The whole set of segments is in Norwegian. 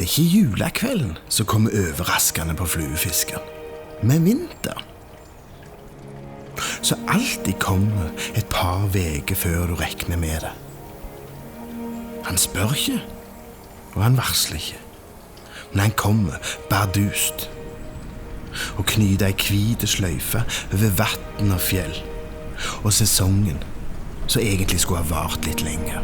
Det ikke julekvelden som kommer overraskende på fluefisken, men vinter. Så alltid kommer et par veker før du regner med det. Han spør ikke, og han varsler ikke. Men han kommer bardust og knyter ei hvite sløyfe over vann og fjell og sesongen som egentlig skulle ha vart litt lenger.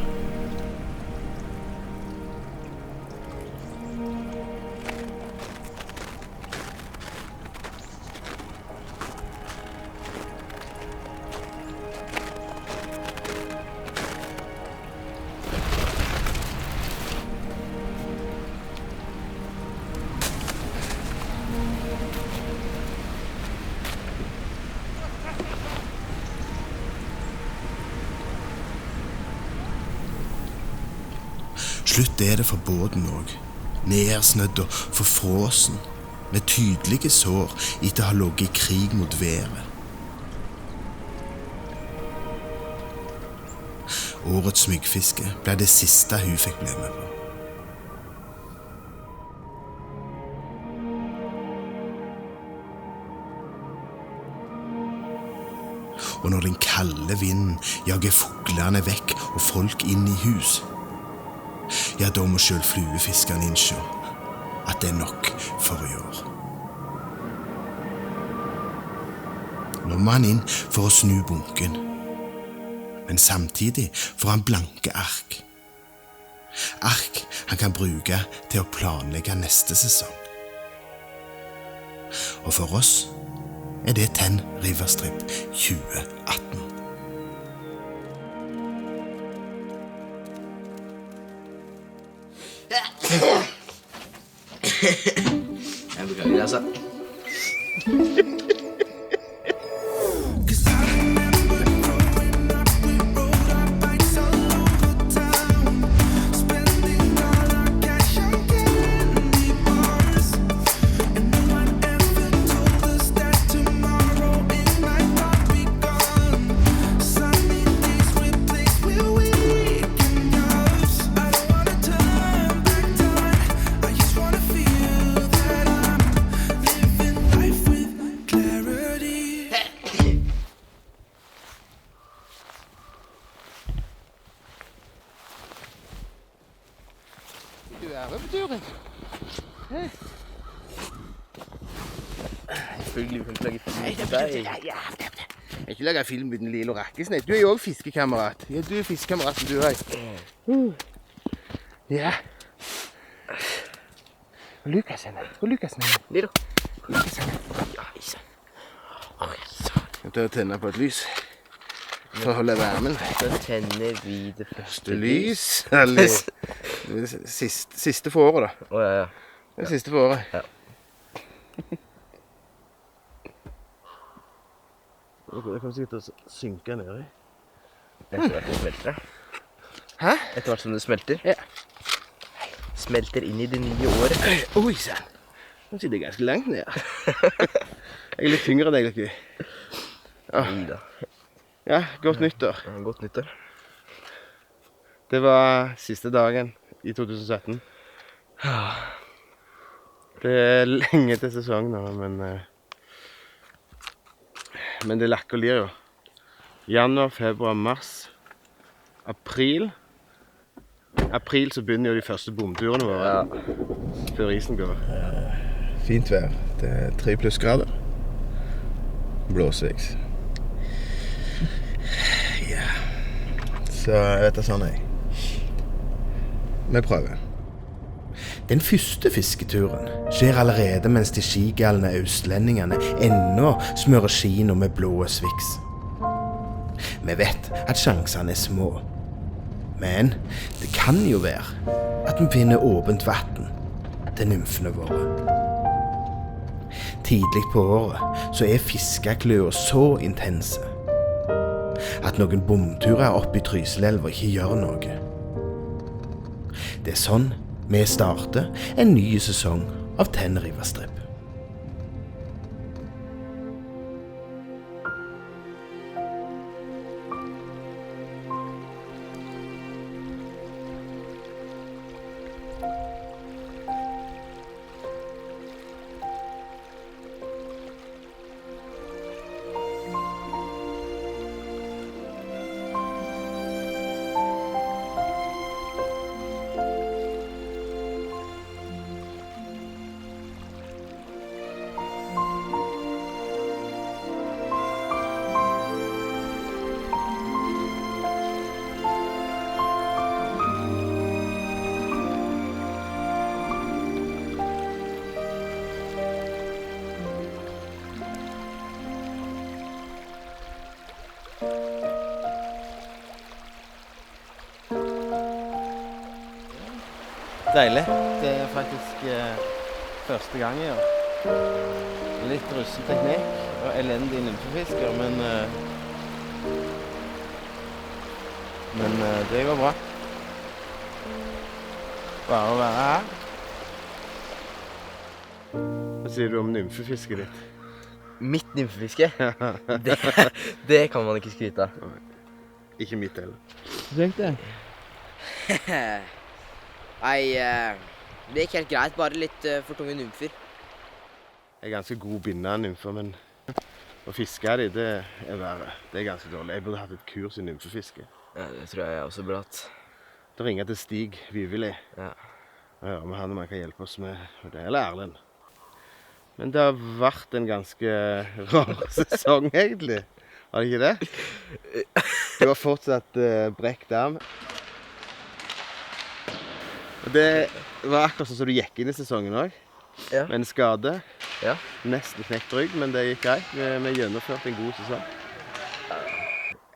Slutt er det for båten også, nedsnødd og forfrosen, med tydelige sår etter å ha ligget i krig mot været. Årets myggfiske ble det siste hun fikk bli med på. Og når den kalde vinden jager fuglene vekk og folk inn i hus, ja, da må selv fluefiskeren innse at det er nok for i år. Nå må han inn for å snu bunken, men samtidig får han blanke ark. Ark han kan bruke til å planlegge neste sesong. Og for oss er det Tenn Riverstrip 2018. Jeg beklager, altså. Du er på turen. Selvfølgelig, vi kan ikke lage film med deg. Jeg kan ikke lage film med den lille rakkesen. Du er jo også fiskekamerat. Ja, du er fiskekameraten du er. Ja. Lukas henne. Hvor Lukas henne? Litt da. Lukas henne. Ja, isa. Jeg tar og tenner på et lys. For å holde varmen. Så tenner vi det første Lys. Eller siste for året, da. Å, ja. Det siste for året. Ja. Jeg kommer sikkert til å synke ned i. Etter hvert det smelter, Hæ? Etter hvert som det smelter. Ja. Smelter inn i det nye året. Oi, sann. Nå sitter jeg ganske langt ned. Jeg er litt tyngre enn deg, dere. Ida. Ja, godt nyttår. Ja, godt nyttår. Det var siste dagen i 2017. Det er lenge til sesong nå, men det lakker og lir jo. Januar, februar, mars, april. April så begynner jo de første bomturene våre, før isen går. Fint vær. Det er 3 plussgrader. Blåsveks. Ja. Så jeg vet det sånn jeg. Vi prøver. Den første fisketuren skjer allerede mens de skigalne østlendingene ennå smører kino med blå sviks. Vi vet at sjansene er små. Men det kan jo være at vi finner åpent vatten til nymfene våre. Tidlig på året så er fiskekløa så intense at noen bomturer oppe i Trysilelva ikke gjør noe. Det er sånn vi starter en ny sesong av Tenn Riverstrip. Deilig. Det er faktisk første gang i år. Litt russeteknikk og elendig nymfefisker, men det går bra. Bare å være her. Hva sier du om nymfefisket ditt? Mitt nymfefiske? det kan man ikke skryte av. Ikke mitt heller. Tenk det. Nei, det gikk helt greit, bare litt for tunge nymfer. Jeg er ganske god bindet nymfer, men å fiske de, det er verre. Det er ganske dårlig. Jeg burde hatt et kurs i nymfefiske. Ja, det tror jeg også burde hatt. Da ringer jeg til Stig Viveli. Ja. Og hører med han om han kan hjelpe oss med det, eller Erlend. Men det har vært en ganske rar sesong, egentlig. Har det ikke det? Du har fortsatt brekt arm. Og det var akkurat sånn som du gikk inn i sesongen også. Ja. Med en skade. Ja. Nesten knekt rygg, men det gikk greit. Vi gjennomførte en god sesong.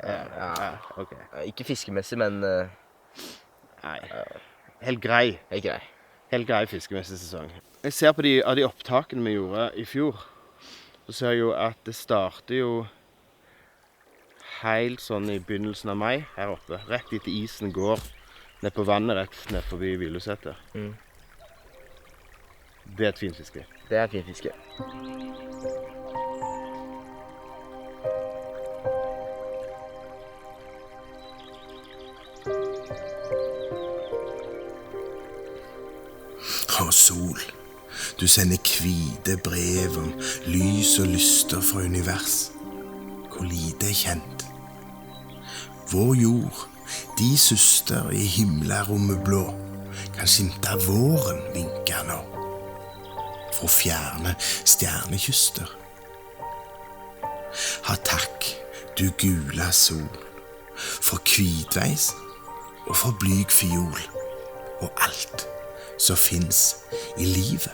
Ja. Ok. Ikke fiskemessig, men Nei. Helt grei. helt grei. Helt grei fiskemessig sesong. Jeg ser på av de opptakene vi gjorde i fjor, så ser jeg jo at det starter jo helt sånn i begynnelsen av mai her oppe. Rett etter isen går ned på vannet rett ned forbi Hviluseter. Mm. Det er et fint fiske. Det er fint fiske. Å, sol. Du sender hvite brev om lys og lyster fra univers. Hvor lite er kjent. Vår jord, de søster i himmelrommet blå, kan skimte våren vinke nå. Fra fjerne stjernekyster. Ha takk, du gula sol, for hvitveis og for blyg fiol, og alt som finnes i livet.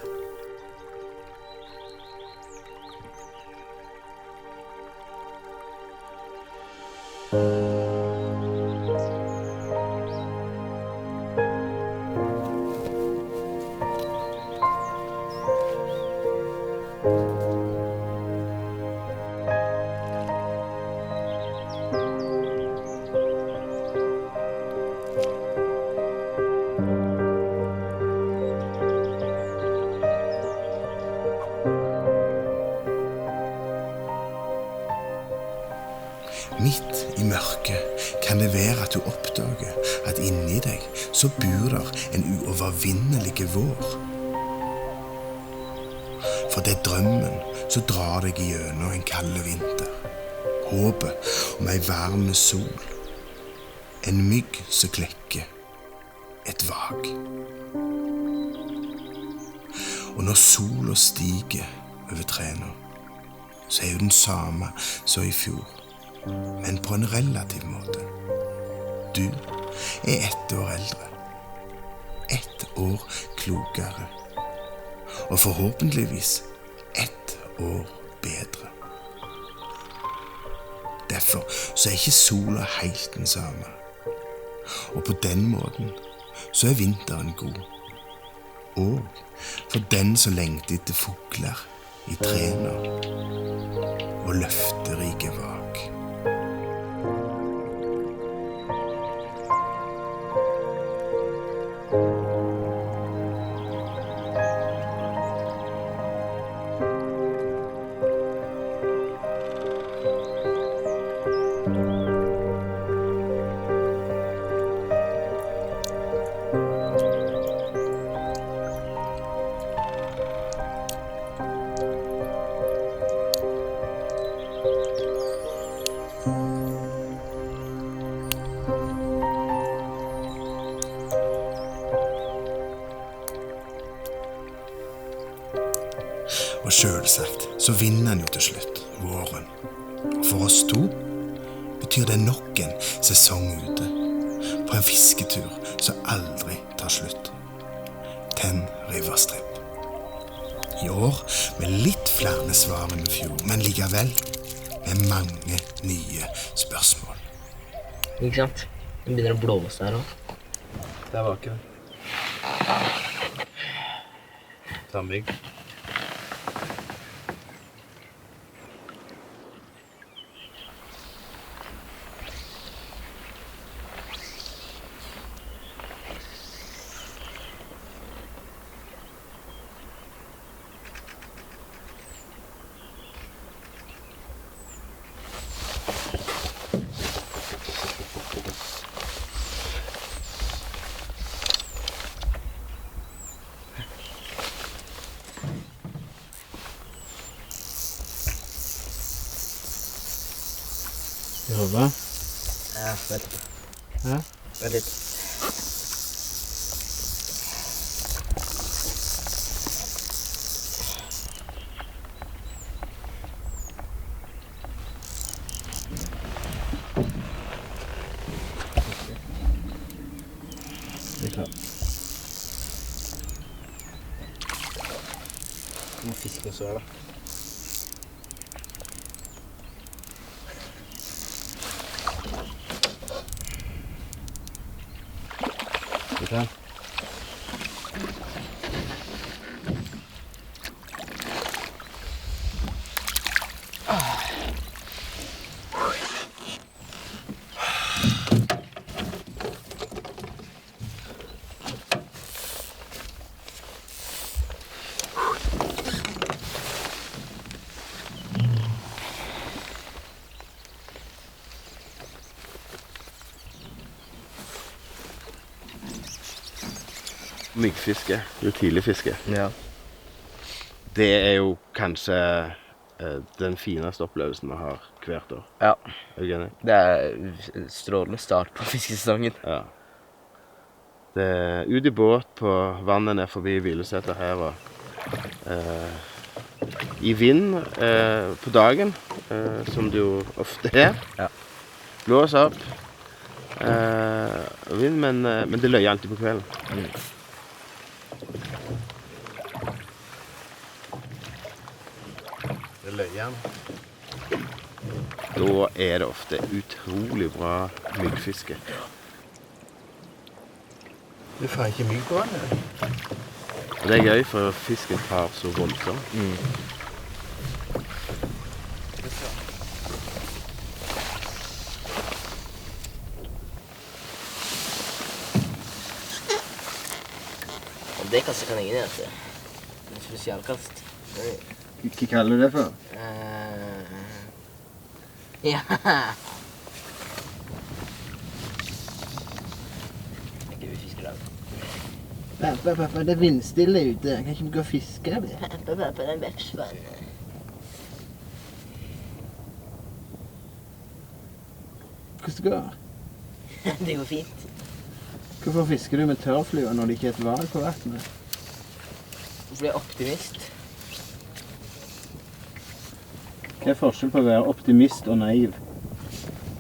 Midt i mørket kan det være at du oppdager at inni deg så bor der en uovervinnelig vår. For det er drømmen som drar deg gjennom en kald vinter. Håpet om ei varm sol. En mygg som klekker. Et vag. Og når sola stiger over trærne, så er jo den samme som i fjor. Men på en relativ måte. Du er 1 år eldre. 1 år klokere. Og forhåpentligvis 1 år bedre. Derfor så er ikke sola helt den samme. Og på den måten så er vinteren god. Og for den som lengter etter fugler i trærne og løfterike vag. Og selvsagt så vinner han jo til slutt, våren. Og for oss to betyr det nok en sesong ute, på en fisketur som aldri tar slutt. Ten Riverstrip. I år med litt flere svar enn i fjor, men likevel med mange nye spørsmål. Ikke sant? Det begynner å blåse her også. Der var ikke det. Ta meg. Jobba? Ja, vent. Ja? Vent litt. Det er klart. Du må fiske oss her, da. Du kan. Myggfiske, tidligfiske. Ja. Det er jo kanskje den fineste opplevelsen vi har hvert år. Ja. Er du enig? Det er en strålende start på fiskesesongen. Ja. Det er ut i båt på vannet ned forbi Hvileseter her og i vind på dagen, som det jo ofte er. Ja. Blås opp. Vind, men det løyer alltid på kvelden. Det løyer han. Da er det ofte utrolig bra myggfiske. Du får ikke mygg på den. Og det er gøy, for fisken tar så voldsomt. Det kastet kan ingen gjøre. En spesialkast. Hva kaller du det for? Ja. Ikke vi fisker da. Pappa, det er vindstille ute. Kan ikke vi gå og fiske det? Pappa, det er en vepsvann. Hvordan det går? Det går fint. Hvorfor fisker du med tørrflua når det ikke er et valg på vattnet? Fordi jeg er optimist. Hva er forskjell på å være optimist og naiv?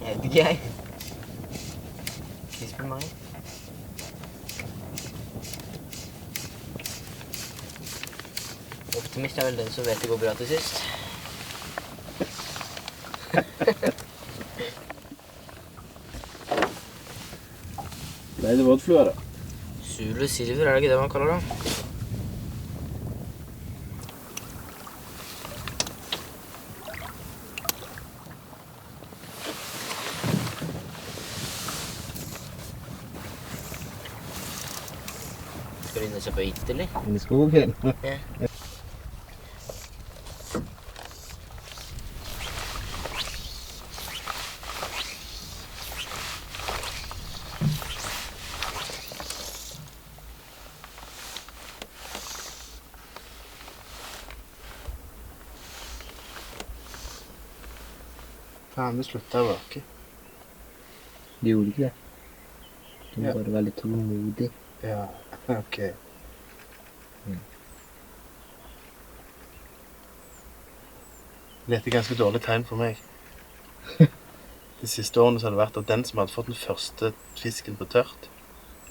Jeg vet ikke, jeg. Ikke spør meg. Optimist er vel den som vet det går bra til sist. Ble det vådflua, da? Zulu silver, er det ikke det man kaller det? Skal du inn og se på hytte, eller? Inn i skogen? Ja. Faen, det slutta å våke. De gjorde ikke det. Du må Ja. bare være litt tålmodig. Ja, ok. Dette er ganske dårlig tegn for meg. De siste årene så har det vært at den som hadde fått den første fisken på tørt,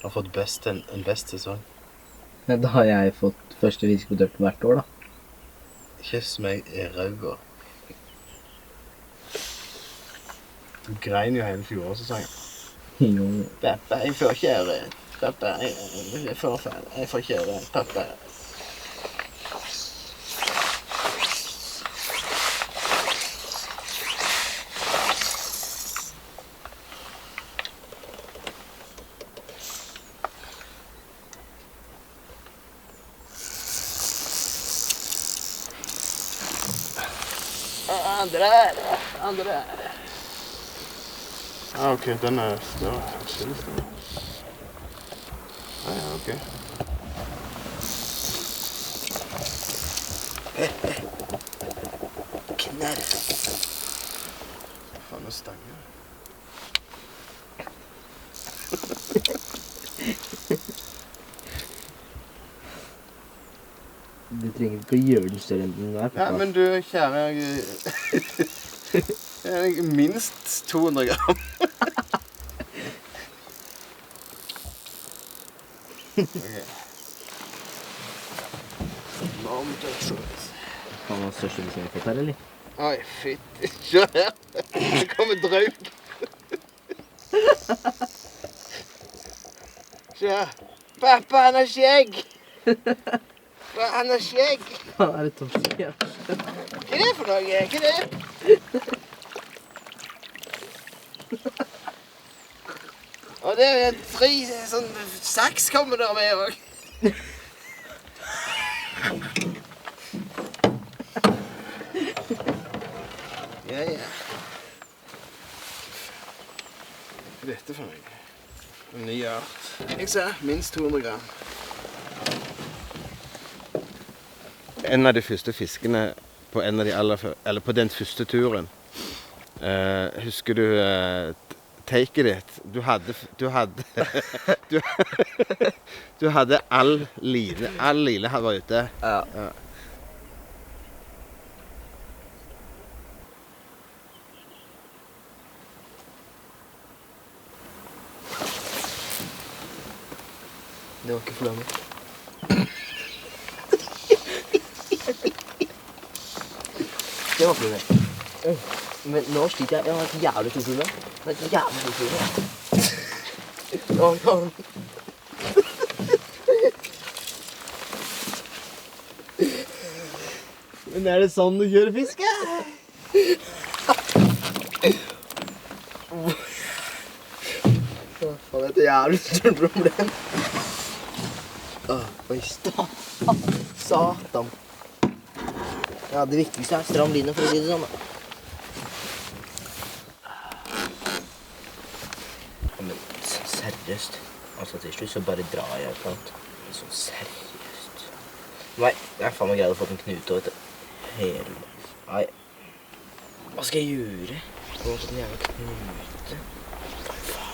har fått en best sesong. Ja, da har jeg fått første fisk på tørt hvert år, da. Ikke som jeg er rau og Du grein jo hele fjorårssesongen. Jo. Pappa, jeg får kjøre. Pappa, jeg får kjøre. Pappa. Andre. Ah, ok, den er større. Skilles den. Ah, ja, ok. Knall. Faen, det stanger. Du trenger ikke å gjøre den større enn den er. Ja, men du, kjære, jeg er minst 200 gram. Okay. Kan man ha største hvis jeg har fått her, eller? Oi, fitt. Se her. Det kommer draug. Se her. Pappa, han har skjegg. Han har skjegg. Hva er det toppskjegg? Ja. Hva er det for noe? Hva er det? Og det er 3 sånn saks kommer der med også. Ja. Hva er dette for noe? En ny art. Jeg ser minst 200 gram. En av de første fiskene på en av de eller på den første turen. Husker du taket ditt? Du hadde all line her var ute. Ja. Det var ikke for langt. Det var ikke det. Men nå sliter jeg. Jeg har et jævlig tilside. Det er et jævlig tilside. Men er det sånn du kjører fiske? Faen, det er et jævlig stort problem. Oi, satan. Ja, det viktigste er stram line, for å si det sånn. Ja, men seriøst. Altså, til slutt så bare drar jeg et eller annet. Men sånn seriøst. Nei, jeg er faen meg greid å få en knute, vet du. Hele. Nei. Hva skal jeg gjøre? Jeg må få en jævla knute. Hva faen?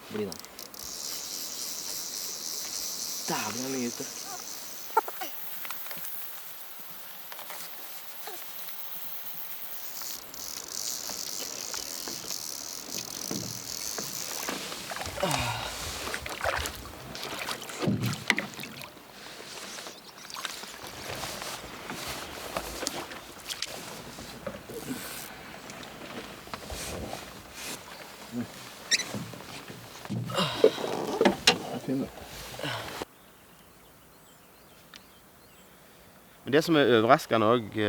Bli da. Dæven er mye ute. Men det som er overraskende også,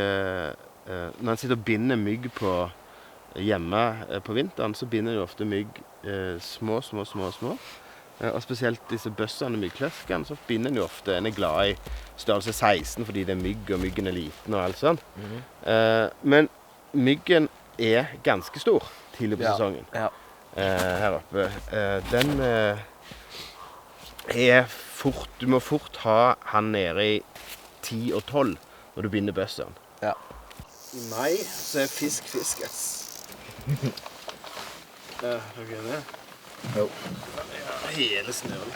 når en sitter og binder mygg på hjemme på vinteren, så binder de ofte mygg små. Og spesielt disse bøssene, myggkløskene, så binder de ofte. En er glad i størrelse 16 fordi det er mygg, og myggen er liten og alt sånt. Men myggen er ganske stor tidlig på sesongen. Ja. Her oppe. Den er fort, du må fort ha han nede i 10 og 12 når du binder bøssene. Ja. I mai så er fisk, ass. Ja, ok det. Jo. Ja, hele snøren.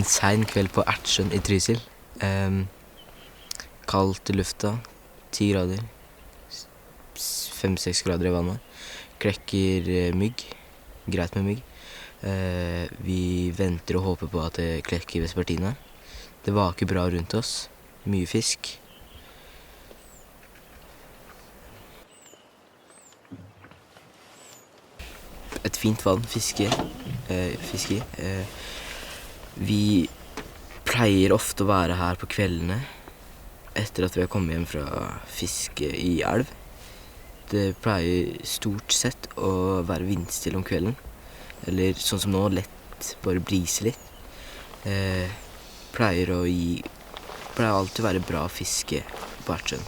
En sen kveld på Ertsjøen i Trysil. Kaldt i lufta, 10 grader, 5-6 grader i vannet. Klekker mygg, greit med mygg. Vi venter og håper på at det klekker vespertine. Det vaker bra rundt oss, mye fisk. Et fint vann, fiske i. Vi pleier ofte å være her på kveldene etter at vi har kommet hjem fra fiske i elv. Det pleier stort sett å være vindstille om kvelden, eller sånn som nå, lett bare brise litt. Pleier alltid å være bra fiske på Ertsjøen.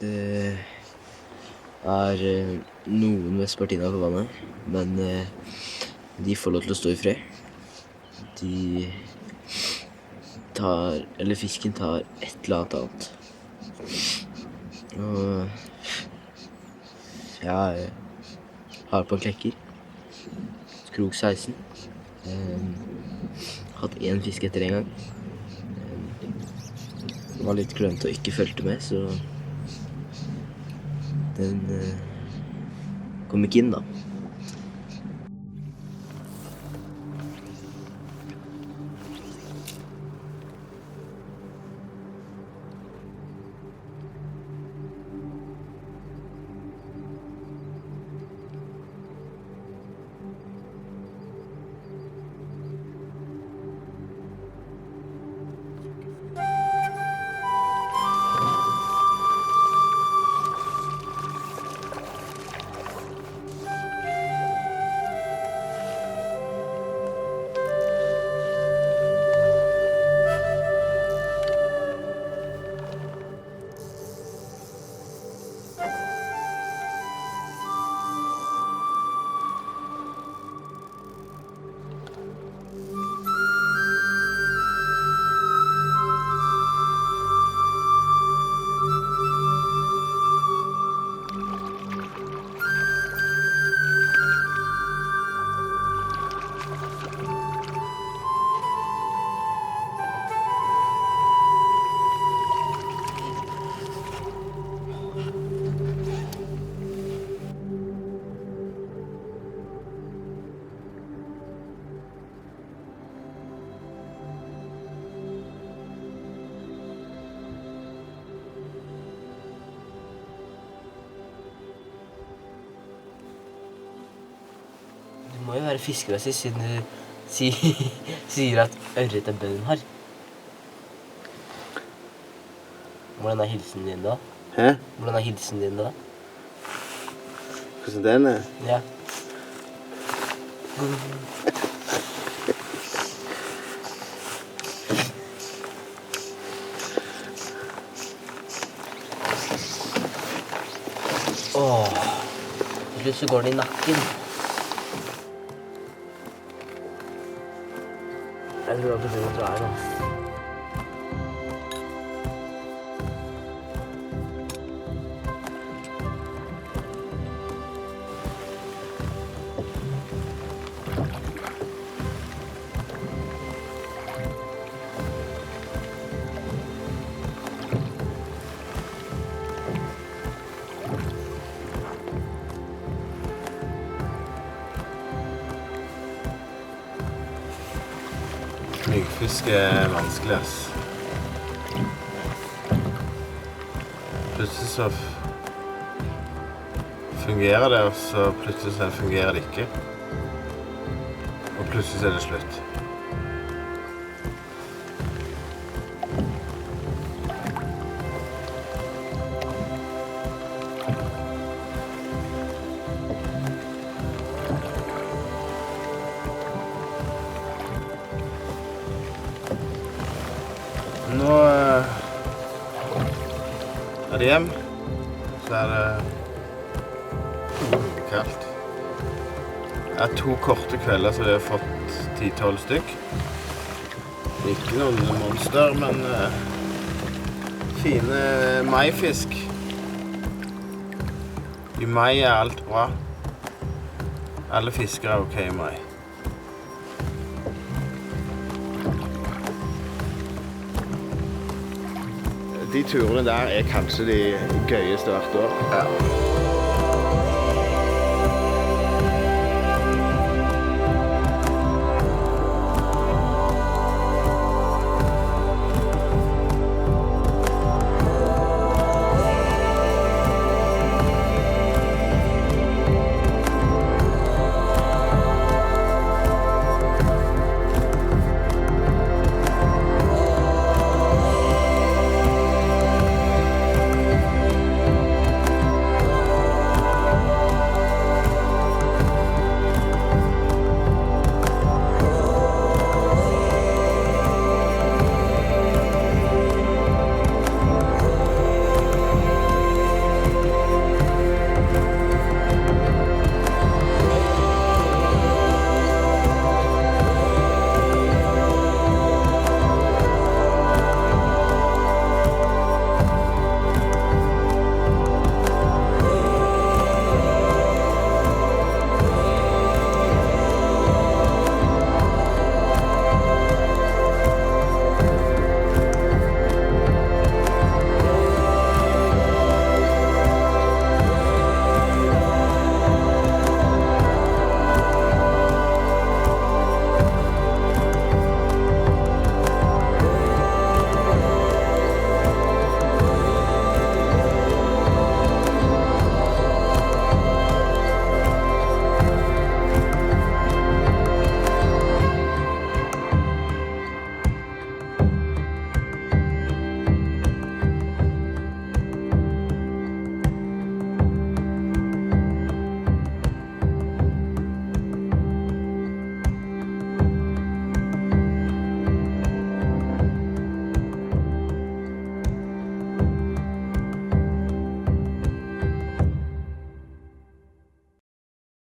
Det noen vespertiner på vannet, men de får lov til å stå i fred. Fisken tar et eller annet. Og jeg har på en klekker. Krok 16. Hatt 1 fisk etter en gang. Var litt klønete og ikke følte med, så den kom ikke inn da. Det må jo være fiskemessig, siden du sier at ørret er bønn her. Hvordan er hilsen din da? Hæ? Hvordan er hilsen din da? Hvordan den er? Ja. Til slutt så går den i nakken. Jeg tror at du begynner å dra her nå. Myggfisk er vanskelig, ass. Plutselig så fungerer det, og så plutselig så fungerer det ikke. Og plutselig så er det slutt. Nå er det hjem, så er det kaldt. Det er 2 korte kvelder, så vi har fått 10-12 stykk. Ikke noen monster, men fine maifisk. I mai er alt bra. Alle fisker er ok i mai. De turene der er kanskje de gøyeste hvert år. Ja.